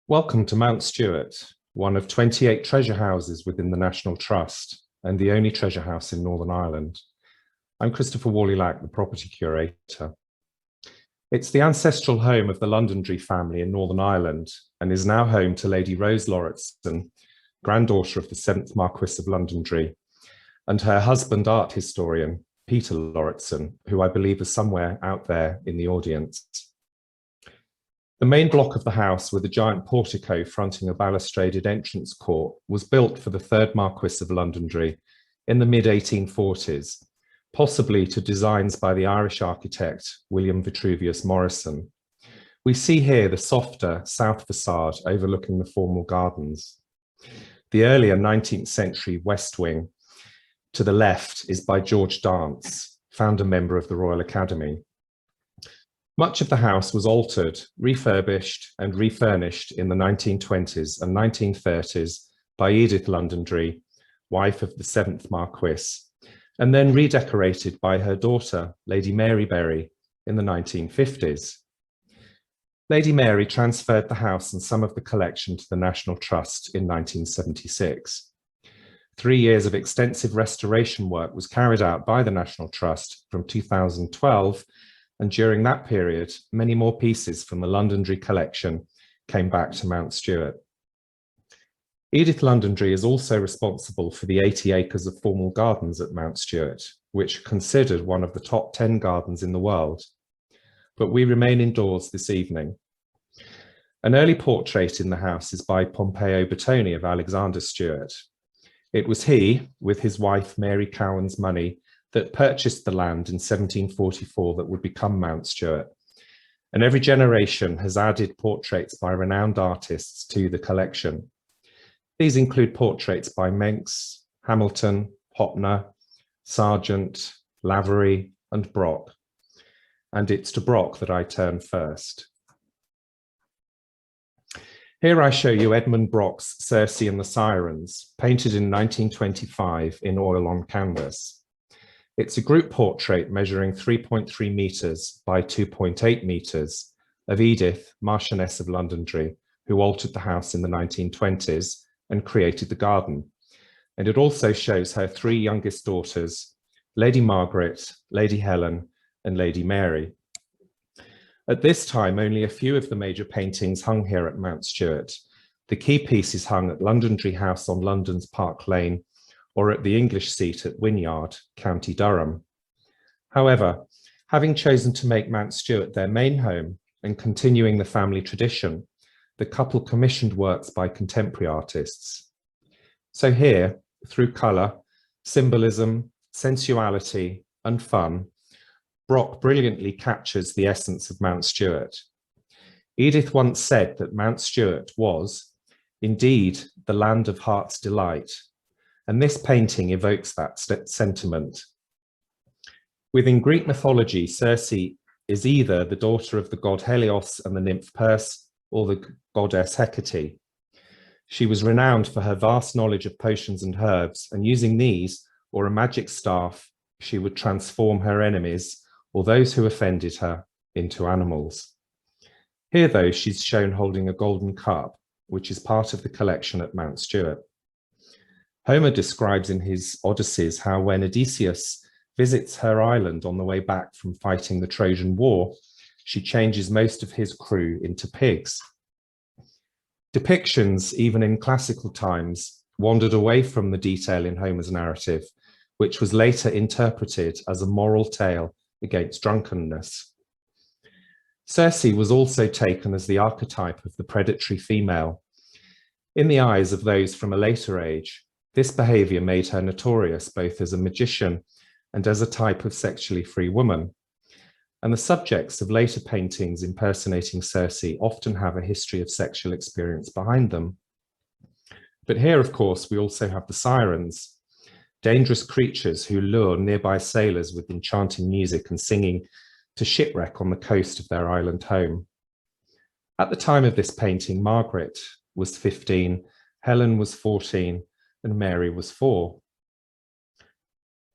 Welcome to Mount Stewart, one of 28 treasure houses within the National Trust and the only treasure house in Northern Ireland. I'm Christopher Warleigh-Lack, the property curator. It's the ancestral home of the Londonderry family in Northern Ireland and is now home to Lady Rose Lauritsen, granddaughter of the 7th Marquess of Londonderry, and her husband, art historian, Peter Lauritsen, who I believe is somewhere out there in the audience. The main block of the house, with a giant portico fronting a balustraded entrance court, was built for the 3rd Marquess of Londonderry in the mid-1840s, possibly to designs by the Irish architect William Vitruvius Morrison. We see here the softer south facade overlooking the formal gardens. The earlier 19th century west wing to the left is by George Dance, founder member of the Royal Academy. Much of the house was altered, refurbished and refurnished in the 1920s and 1930s by Edith Londonderry, wife of the 7th Marquess, and then redecorated by her daughter, Lady Mary Berry, in the 1950s. Lady Mary transferred the house and some of the collection to the National Trust in 1976. 3 years of extensive restoration work was carried out by the National Trust from 2012, and during that period, many more pieces from the Londonderry collection came back to Mount Stewart. Edith Londonderry is also responsible for the 80 acres of formal gardens at Mount Stewart, which are considered one of the top 10 gardens in the world. But we remain indoors this evening. An early portrait in the house is by Pompeo Bertoni of Alexander Stewart. It was he, with his wife Mary Cowan's money, that purchased the land in 1744 that would become Mount Stewart. And every generation has added portraits by renowned artists to the collection. These include portraits by Menks, Hamilton, Hopner, Sargent, Lavery, and Brock. And it's to Brock that I turn first. Here I show you Edmund Brock's Circe and the Sirens, painted in 1925 in oil on canvas. It's a group portrait measuring 3.3 meters by 2.8 meters of Edith, Marchioness of Londonderry, who altered the house in the 1920s and created the garden. And it also shows her 3 youngest daughters, Lady Margaret, Lady Helen, and Lady Mary. At this time, only a few of the major paintings hung here at Mount Stewart. The key pieces hung at Londonderry House on London's Park Lane, or at the English seat at Wynyard, County Durham. However, having chosen to make Mount Stewart their main home and continuing the family tradition, the couple commissioned works by contemporary artists. So here, through colour, symbolism, sensuality, and fun, Brock brilliantly captures the essence of Mount Stewart. Edith once said that Mount Stewart was, indeed, the land of heart's delight, and this painting evokes that sentiment. Within Greek mythology, Circe is either the daughter of the god Helios and the nymph Perse, or the goddess Hecate. She was renowned for her vast knowledge of potions and herbs, and using these, or a magic staff, she would transform her enemies, or those who offended her, into animals. Here, though, she's shown holding a golden cup, which is part of the collection at Mount Stewart. Homer describes in his Odysseys how when Odysseus visits her island on the way back from fighting the Trojan War, she changes most of his crew into pigs. Depictions, even in classical times, wandered away from the detail in Homer's narrative, which was later interpreted as a moral tale against drunkenness. Circe was also taken as the archetype of the predatory female. In the eyes of those from a later age, this behavior made her notorious both as a magician and as a type of sexually free woman. And the subjects of later paintings impersonating Circe often have a history of sexual experience behind them. But here, of course, we also have the sirens, dangerous creatures who lure nearby sailors with enchanting music and singing to shipwreck on the coast of their island home. At the time of this painting, Margaret was 15, Helen was 14, and Mary was 4.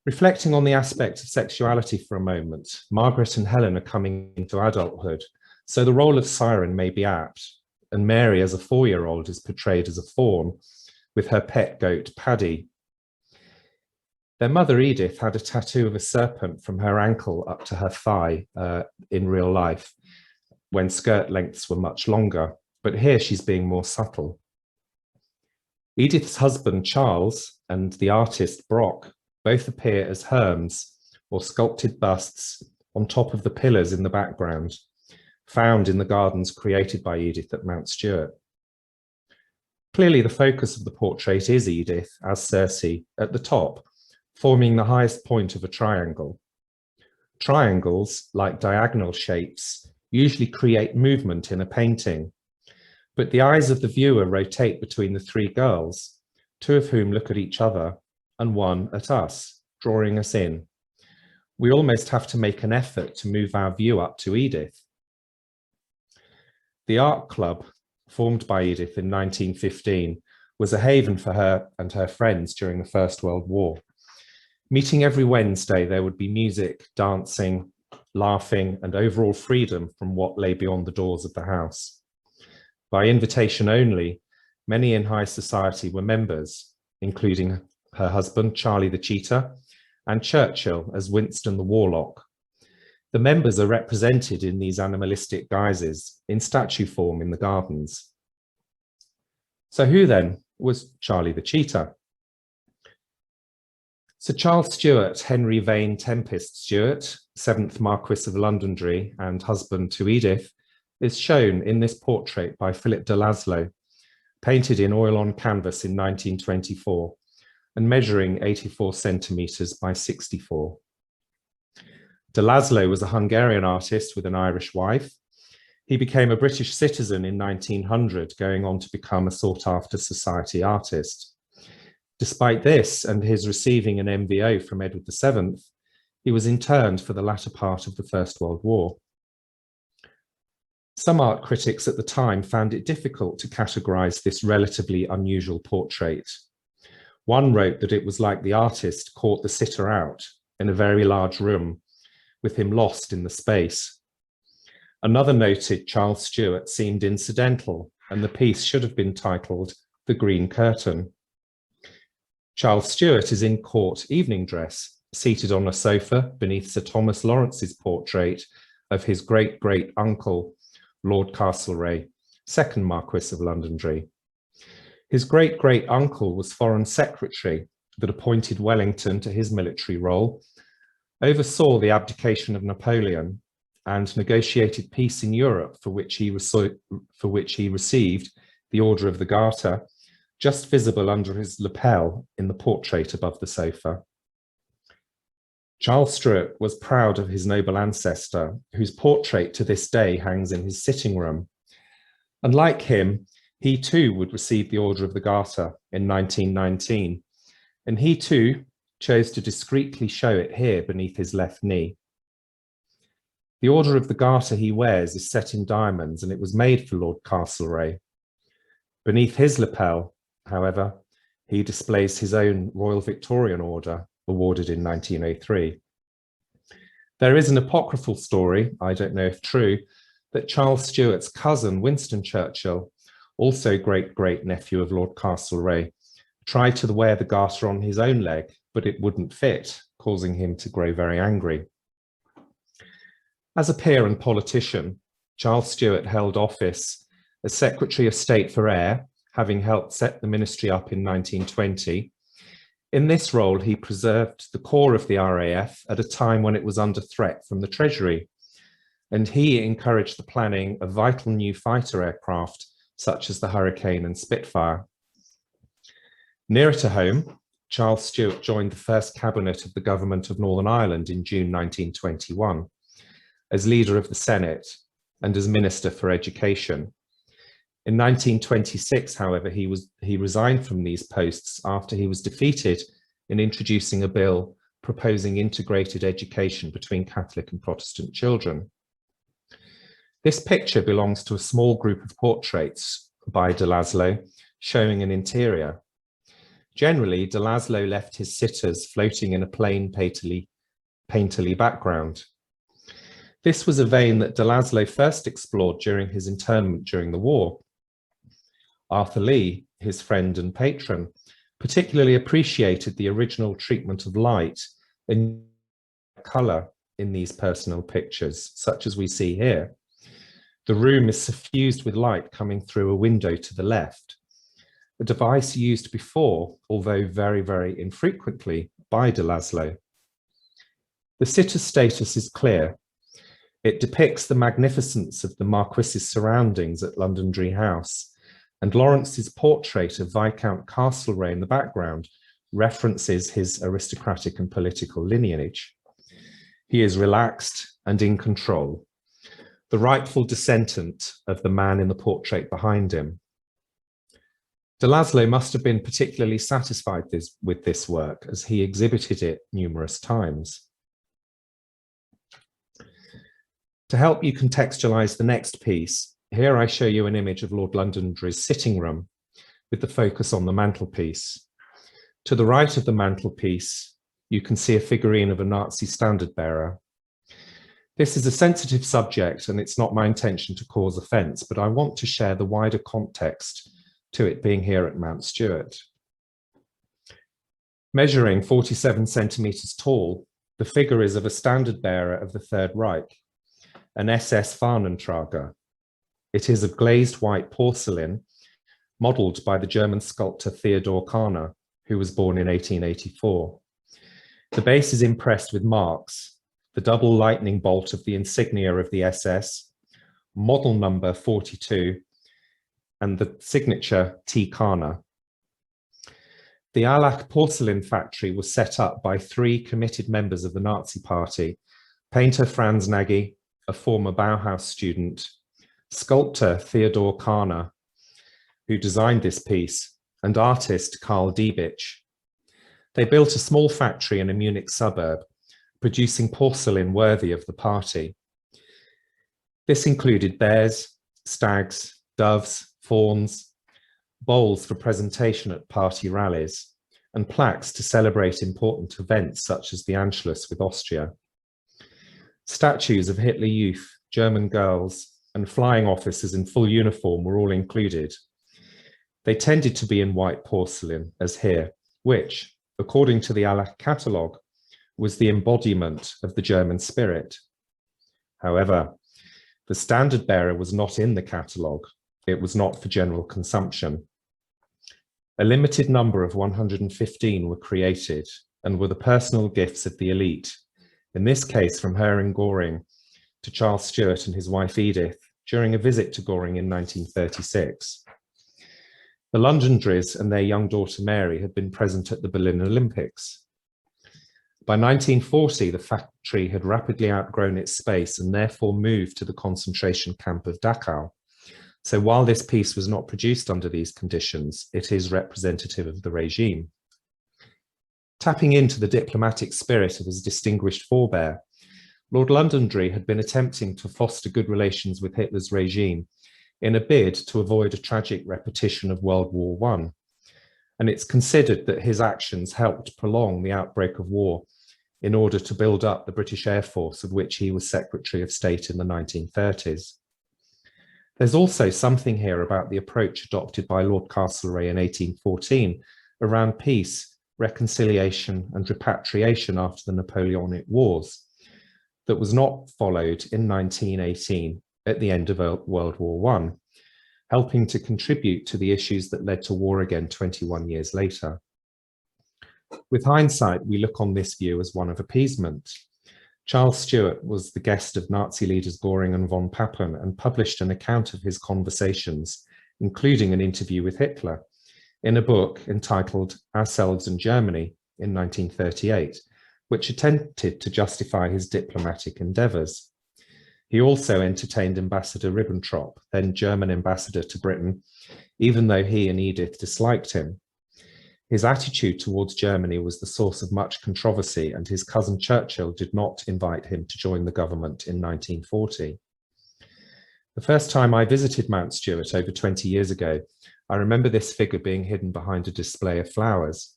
Reflecting on the aspect of sexuality for a moment, Margaret and Helen are coming into adulthood, so the role of siren may be apt. and Mary as a 4-year-old is portrayed as a fawn with her pet goat Paddy. Their mother Edith had a tattoo of a serpent from her ankle up to her thigh in real life, when skirt lengths were much longer, but here she's being more subtle. Edith's husband Charles and the artist Brock both appear as herms or sculpted busts on top of the pillars in the background, found in the gardens created by Edith at Mount Stewart. Clearly the focus of the portrait is Edith as Circe at the top, forming the highest point of a triangle. Triangles, like diagonal shapes, usually create movement in a painting, but the eyes of the viewer rotate between the three girls, two of whom look at each other and one at us, drawing us in. We almost have to make an effort to move our view up to Edith. The art club, formed by Edith in 1915, was a haven for her and her friends during the First World War. Meeting every Wednesday, there would be music, dancing, laughing, and overall freedom from what lay beyond the doors of the house. By invitation only, many in high society were members, including her husband, Charlie the Cheetah, and Churchill as Winston the Warlock. The members are represented in these animalistic guises in statue form in the gardens. So who then was Charlie the Cheetah? Sir Charles Stewart, Henry Vane Tempest Stewart, 7th Marquis of Londonderry and husband to Edith, is shown in this portrait by Philip de Laszlo, painted in oil on canvas in 1924 and measuring 84 centimetres by 64. De Laszlo was a Hungarian artist with an Irish wife. He became a British citizen in 1900, going on to become a sought-after society artist. Despite this and his receiving an MVO from Edward VII, he was interned for the latter part of the First World War. Some art critics at the time found it difficult to categorize this relatively unusual portrait. One wrote that it was like the artist caught the sitter out in a very large room, with him lost in the space. Another noted Charles Stewart seemed incidental, and the piece should have been titled The Green Curtain. Charles Stewart is in court evening dress, seated on a sofa beneath Sir Thomas Lawrence's portrait of his great-great-uncle, Lord Castlereagh, 2nd Marquis of Londonderry. His great-great-uncle was Foreign Secretary that appointed Wellington to his military role, oversaw the abdication of Napoleon, and negotiated peace in Europe, for which he received the Order of the Garter, just visible under his lapel in the portrait above the sofa. Charles Stewart was proud of his noble ancestor, whose portrait to this day hangs in his sitting room. And like him, he too would receive the Order of the Garter in 1919, and he too chose to discreetly show it here beneath his left knee. The Order of the Garter he wears is set in diamonds, and it was made for Lord Castlereagh. Beneath his lapel, however, he displays his own Royal Victorian Order, awarded in 1903. There is an apocryphal story, I don't know if true, that Charles Stewart's cousin, Winston Churchill, also great-great-nephew of Lord Castlereagh, tried to wear the garter on his own leg, but it wouldn't fit, causing him to grow very angry. As a peer and politician, Charles Stewart held office as Secretary of State for Air, having helped set the ministry up in 1920. In this role, he preserved the core of the RAF at a time when it was under threat from the Treasury, and he encouraged the planning of vital new fighter aircraft, such as the Hurricane and Spitfire. Nearer to home, Charles Stewart joined the first cabinet of the government of Northern Ireland in June 1921, as leader of the Senate and as Minister for Education. In 1926, however, he resigned from these posts after he was defeated in introducing a bill proposing integrated education between Catholic and Protestant children. This picture belongs to a small group of portraits by de Laszlo showing an interior. Generally, de Laszlo left his sitters floating in a plain painterly background. This was a vein that de Laszlo first explored during his internment during the war, Arthur Lee, his friend and patron, particularly appreciated the original treatment of light and colour in these personal pictures, such as we see here. The room is suffused with light coming through a window to the left, a device used before, although very, very infrequently, by de Laszlo. The sitter's status is clear. It depicts the magnificence of the Marquis's surroundings at Londonderry House, and Lawrence's portrait of Viscount Castlereagh in the background references his aristocratic and political lineage. He is relaxed and in control, the rightful descendant of the man in the portrait behind him. De Laszlo must have been particularly satisfied with this work, as he exhibited it numerous times. To help you contextualize the next piece, here I show you an image of Lord Londonderry's sitting room with the focus on the mantelpiece. To the right of the mantelpiece, you can see a figurine of a Nazi standard bearer. This is a sensitive subject and it's not my intention to cause offense, but I want to share the wider context to it being here at Mount Stewart. Measuring 47 centimeters tall, the figure is of a standard bearer of the Third Reich, an SS Fahnenträger. It is of glazed white porcelain, modelled by the German sculptor Theodor Kahner, who was born in 1884. The base is impressed with marks, the double lightning bolt of the insignia of the SS, model number 42, and the signature T. Kahner. The Allach porcelain factory was set up by 3 committed members of the Nazi Party: painter Franz Nagy, a former Bauhaus student, sculptor Theodor Kahner, who designed this piece, and artist Karl Diebitsch. They built a small factory in a Munich suburb, producing porcelain worthy of the party. This included bears, stags, doves, fawns, bowls for presentation at party rallies, and plaques to celebrate important events such as the Anschluss with Austria. Statues of Hitler Youth, German girls, and flying officers in full uniform were all included. They tended to be in white porcelain, as here, which, according to the Allach catalogue, was the embodiment of the German spirit. However, the standard bearer was not in the catalogue. It was not for general consumption. A limited number of 115 were created and were the personal gifts of the elite, in this case from Hermann Göring to Charles Stewart and his wife Edith during a visit to Göring in 1936. The Londonderrys and their young daughter Mary had been present at the Berlin Olympics. By 1940, the factory had rapidly outgrown its space and therefore moved to the concentration camp of Dachau. So while this piece was not produced under these conditions, it is representative of the regime. Tapping into the diplomatic spirit of his distinguished forebear, Lord Londonderry had been attempting to foster good relations with Hitler's regime in a bid to avoid a tragic repetition of World War I. And it's considered that his actions helped prolong the outbreak of war in order to build up the British Air Force, of which he was Secretary of State in the 1930s. There's also something here about the approach adopted by Lord Castlereagh in 1814 around peace, reconciliation and repatriation after the Napoleonic Wars that was not followed in 1918 at the end of World War I, helping to contribute to the issues that led to war again 21 years later. With hindsight, we look on this view as one of appeasement. Charles Stewart was the guest of Nazi leaders Göring and von Papen and published an account of his conversations, including an interview with Hitler, in a book entitled Ourselves and Germany in 1938, which attempted to justify his diplomatic endeavours. He also entertained Ambassador Ribbentrop, then German ambassador to Britain, even though he and Edith disliked him. His attitude towards Germany was the source of much controversy, and his cousin Churchill did not invite him to join the government in 1940. The first time I visited Mount Stewart over 20 years ago, I remember this figure being hidden behind a display of flowers.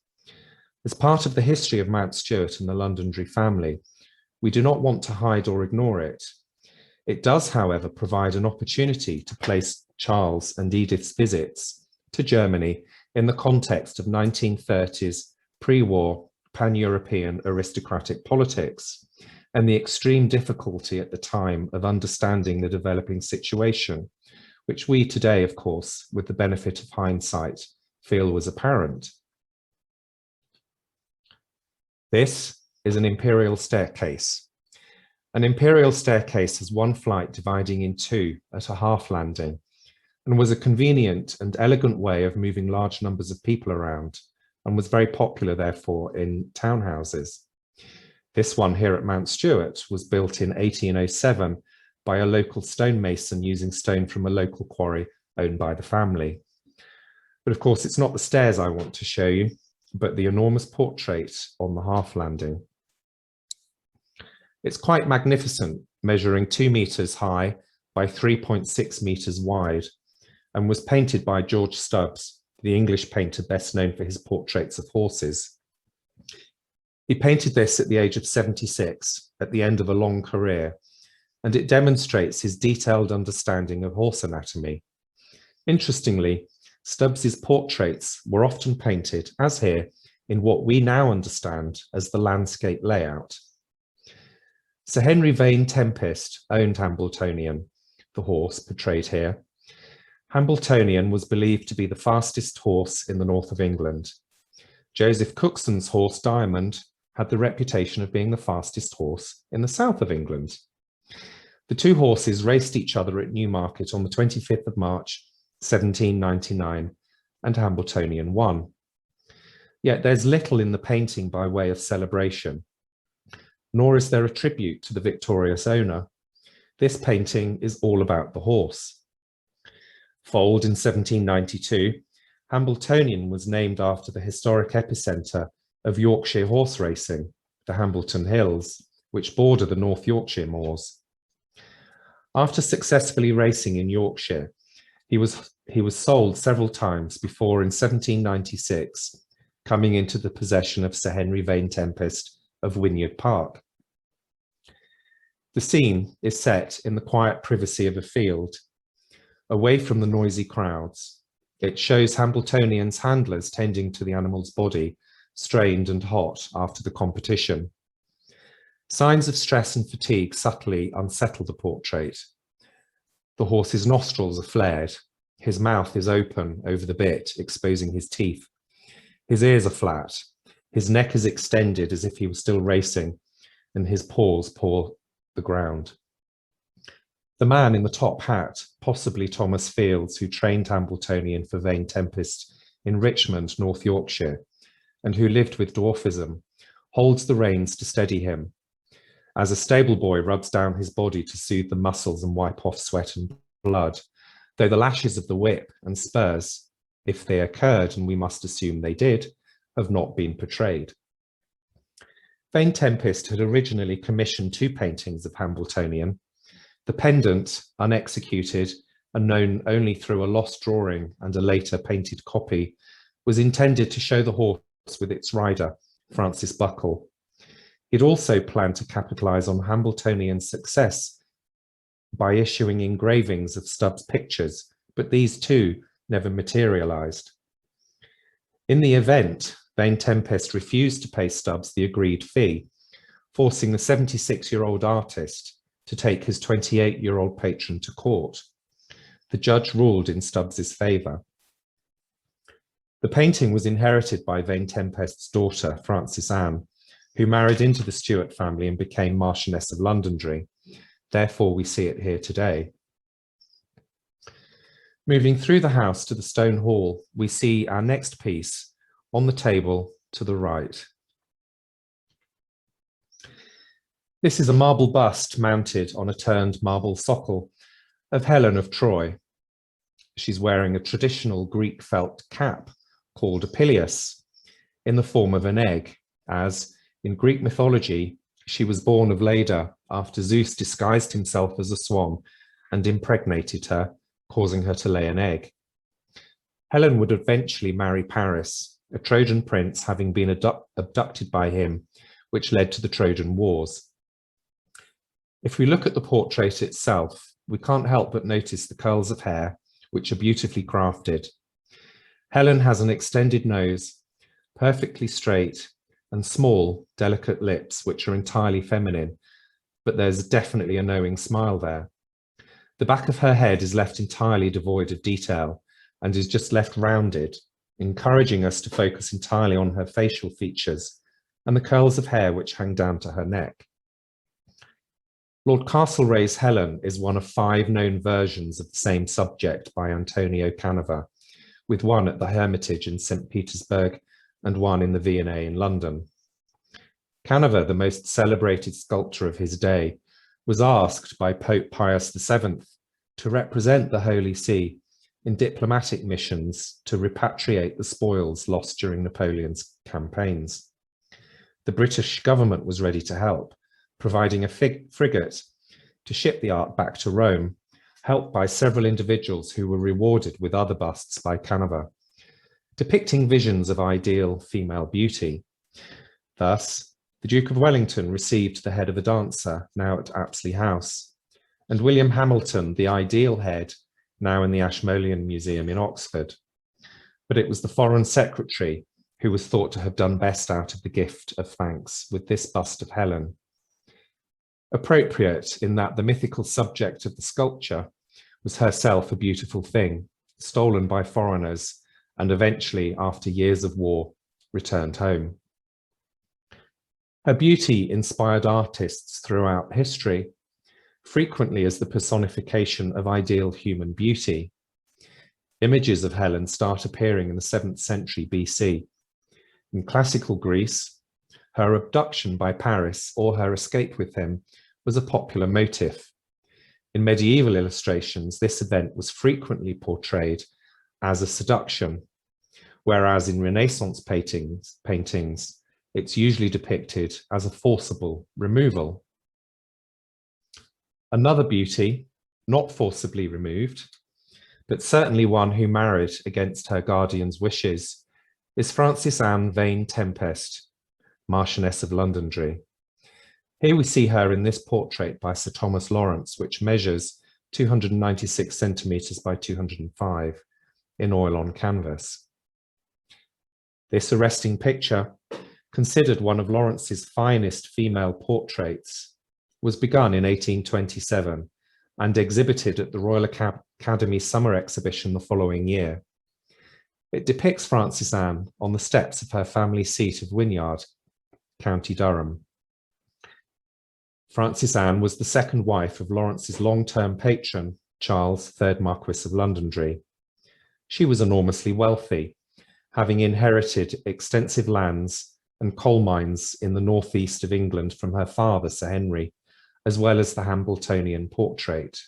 As part of the history of Mount Stewart and the Londonderry family, we do not want to hide or ignore it. It does, however, provide an opportunity to place Charles and Edith's visits to Germany in the context of 1930s pre-war pan-European aristocratic politics and the extreme difficulty at the time of understanding the developing situation, which we today, of course, with the benefit of hindsight, feel was apparent. This is an imperial staircase. An imperial staircase has one flight dividing in two at a half landing, and was a convenient and elegant way of moving large numbers of people around, and was very popular, therefore, in townhouses. This one here at Mount Stewart was built in 1807 by a local stonemason using stone from a local quarry owned by the family. But of course, it's not the stairs I want to show you, but the enormous portrait on the half landing. It's quite magnificent, measuring 2 meters high by 3.6 meters wide, and was painted by George Stubbs, the English painter best known for his portraits of horses. He painted this at the age of 76, at the end of a long career, and it demonstrates his detailed understanding of horse anatomy. Interestingly, Stubbs's portraits were often painted, as here, in what we now understand as the landscape layout. Sir Henry Vane Tempest owned Hamiltonian, the horse portrayed here. Hamiltonian was believed to be the fastest horse in the north of England. Joseph Cookson's horse Diamond had the reputation of being the fastest horse in the south of England. The two horses raced each other at Newmarket on the 25th of March, 1799, and Hamiltonian won. Yet there's little in the painting by way of celebration, nor is there a tribute to the victorious owner. This painting is all about the horse. Foaled in 1792, Hamiltonian was named after the historic epicentre of Yorkshire horse racing, the Hambleton Hills, which border the North Yorkshire moors. After successfully racing in Yorkshire, he was sold several times before, in 1796, coming into the possession of Sir Henry Vane Tempest of Wynyard Park. The scene is set in the quiet privacy of a field, away from the noisy crowds. It shows Hamiltonian's handlers tending to the animal's body, strained and hot after the competition. Signs of stress and fatigue subtly unsettle the portrait. The horse's nostrils are flared. His mouth is open over the bit, exposing his teeth. His ears are flat. His neck is extended as if he was still racing, and his paws paw the ground. The man in the top hat, possibly Thomas Fields, who trained Hamiltonian for Vane Tempest in Richmond, North Yorkshire, and who lived with dwarfism, holds the reins to steady him, as a stable boy rubs down his body to soothe the muscles and wipe off sweat and blood, though the lashes of the whip and spurs, if they occurred, and we must assume they did, have not been portrayed. Vane Tempest had originally commissioned 2 paintings of Hamiltonian. The pendant, unexecuted and known only through a lost drawing and a later painted copy, was intended to show the horse with its rider, Francis Buckle. He'd also planned to capitalise on Hamiltonian's success by issuing engravings of Stubbs' pictures, but these too never materialised. In the event, Vane Tempest refused to pay Stubbs the agreed fee, forcing the 76-year-old artist to take his 28-year-old patron to court. The judge ruled in Stubbs's favour. The painting was inherited by Vane Tempest's daughter, Frances Anne, who married into the Stewart family and became Marchioness of Londonderry. Therefore, we see it here today. Moving through the house to the stone hall, we see our next piece on the table to the right. This is a marble bust mounted on a turned marble socle of Helen of Troy. She's wearing a traditional Greek felt cap called a pileus, in the form of an egg, as in Greek mythology, she was born of Leda after Zeus disguised himself as a swan and impregnated her, causing her to lay an egg. Helen would eventually marry Paris, a Trojan prince having been abducted by him, which led to the Trojan Wars. If we look at the portrait itself, we can't help but notice the curls of hair, which are beautifully crafted. Helen has an extended nose, perfectly straight, and small, delicate lips, which are entirely feminine, but there's definitely a knowing smile there. The back of her head is left entirely devoid of detail and is just left rounded, encouraging us to focus entirely on her facial features and the curls of hair which hang down to her neck. Lord Castlereagh's Helen is one of 5 known versions of the same subject by Antonio Canova, with one at the Hermitage in St. Petersburg and one in the V&A in London. Canova, the most celebrated sculptor of his day, was asked by Pope Pius VII to represent the Holy See in diplomatic missions to repatriate the spoils lost during Napoleon's campaigns. The British government was ready to help, providing a frigate to ship the art back to Rome, helped by several individuals who were rewarded with other busts by Canova, depicting visions of ideal female beauty. Thus, the Duke of Wellington received the head of a dancer, now at Apsley House, and William Hamilton, the ideal head, now in the Ashmolean Museum in Oxford. But it was the Foreign Secretary who was thought to have done best out of the gift of thanks with this bust of Helen. Appropriate in that the mythical subject of the sculpture was herself a beautiful thing, stolen by foreigners, and eventually, after years of war, returned home. Her beauty inspired artists throughout history, frequently as the personification of ideal human beauty. Images of Helen start appearing in the 7th century BC. In classical Greece, her abduction by Paris or her escape with him was a popular motif. In medieval illustrations, this event was frequently portrayed as a seduction, whereas in Renaissance paintings, it's usually depicted as a forcible removal. Another beauty, not forcibly removed, but certainly one who married against her guardian's wishes, is Frances Anne Vane Tempest, Marchioness of Londonderry. Here we see her in this portrait by Sir Thomas Lawrence, which measures 296 centimetres by 205 in oil on canvas. This arresting picture, considered one of Lawrence's finest female portraits, was begun in 1827 and exhibited at the Royal Academy Summer Exhibition the following year. It depicts Frances Anne on the steps of her family seat of Wynyard, County Durham. Frances Anne was the second wife of Lawrence's long-term patron, Charles, 3rd Marquis of Londonderry. She was enormously wealthy, having inherited extensive lands and coal mines in the northeast of England from her father, Sir Henry, as well as the Hamiltonian portrait.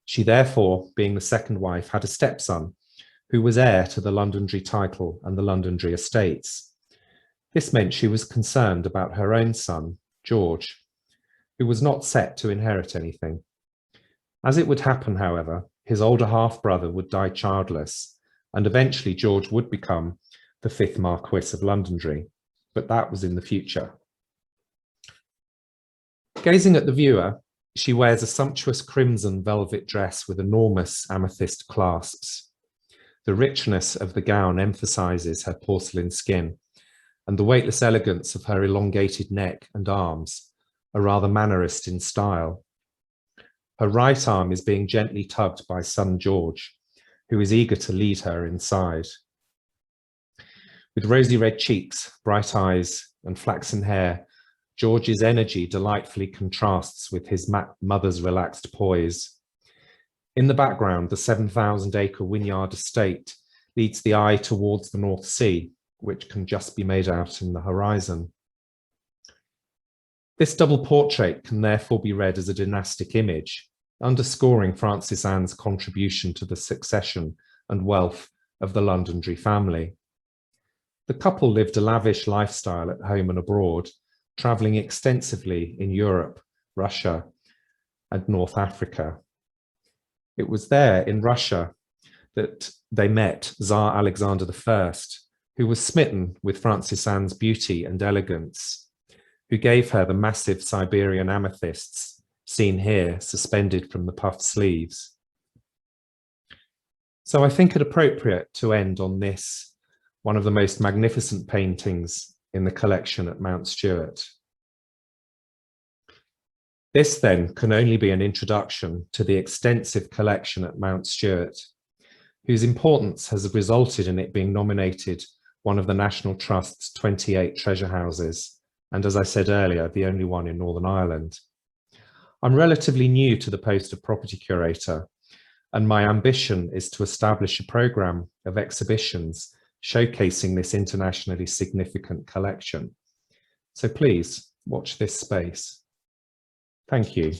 She therefore, being the second wife, had a stepson who was heir to the Londonderry title and the Londonderry estates. This meant she was concerned about her own son, George, who was not set to inherit anything. As it would happen, however, his older half-brother would die childless, and eventually George would become the 5th Marquis of Londonderry, but that was in the future. Gazing at the viewer, she wears a sumptuous crimson velvet dress with enormous amethyst clasps. The richness of the gown emphasizes her porcelain skin, and the weightless elegance of her elongated neck and arms are rather mannerist in style. Her right arm is being gently tugged by son George, who is eager to lead her inside. With rosy red cheeks, bright eyes, and flaxen hair, George's energy delightfully contrasts with his mother's relaxed poise. In the background, the 7,000-acre Wynyard estate leads the eye towards the North Sea, which can just be made out in the horizon. This double portrait can therefore be read as a dynastic image, underscoring Frances Anne's contribution to the succession and wealth of the Londonderry family. The couple lived a lavish lifestyle at home and abroad, travelling extensively in Europe, Russia, and North Africa. It was there in Russia that they met Tsar Alexander I, who was smitten with Frances Anne's beauty and elegance, who gave her the massive Siberian amethysts seen here suspended from the puffed sleeves. So I think it appropriate to end on this, one of the most magnificent paintings in the collection at Mount Stewart. This then can only be an introduction to the extensive collection at Mount Stewart, whose importance has resulted in it being nominated one of the National Trust's 28 treasure houses, and as I said earlier, the only one in Northern Ireland. I'm relatively new to the post of property curator, and my ambition is to establish a programme of exhibitions showcasing this internationally significant collection. So please watch this space. Thank you.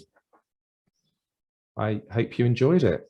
I hope you enjoyed it.